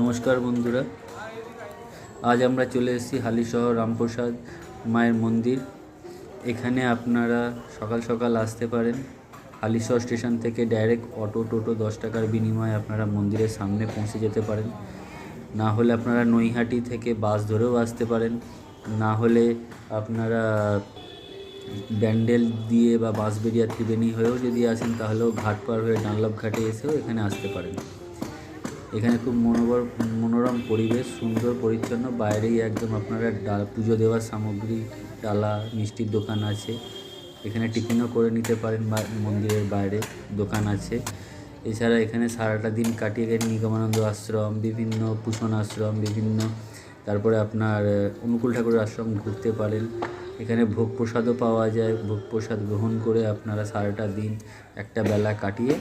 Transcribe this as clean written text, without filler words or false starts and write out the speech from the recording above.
নমস্কার বন্ধুরা, আজ আমরা চলে এসেছি হালিশহর রামপ্রসাদ মায়ের মন্দির। এখানে আপনারা সকাল সকাল আসতে পারেন। হালিশহর স্টেশন থেকে ডাইরেক্ট অটো টোটো 10 টাকার বিনিময়ে আপনারা মন্দিরের সামনে পৌঁছে যেতে পারেন। না হলে আপনারা নৈহাটি থেকে বাস ধরেও আসতে পারেন, না হলে আপনারা ব্যান্ডেল দিয়ে বা বাঁশবেড়িয়া ত্রিবেণী হয়েও যদি আসেন তাহলেও ঘাট পার হয়ে ডানলপ ঘাটে এসেও এখানে আসতে পারেন। এখানে খুব মনোরম পরিবেশ, সুন্দর পরিচ্ছন্ন। বাইরেই একদম আপনারা পুজো দেওয়ার সামগ্রী, ডালা, মিষ্টির দোকান আছে। এখানে টিফিনও করে নিতে পারেন, বা মন্দিরের বাইরে দোকান আছে। এছাড়া এখানে সারাটা দিন কাটিয়ে গেলে নিগমানন্দ আশ্রম, বিভিন্ন পুষণ আশ্রম, তারপরে আপনার অনুকূল ঠাকুরের আশ্রম ঘুরতে পারেন। এখানে ভোগ প্রসাদও পাওয়া যায়। ভোগ প্রসাদ গ্রহণ করে আপনারা সারাটা দিন একটা বেলা কাটিয়ে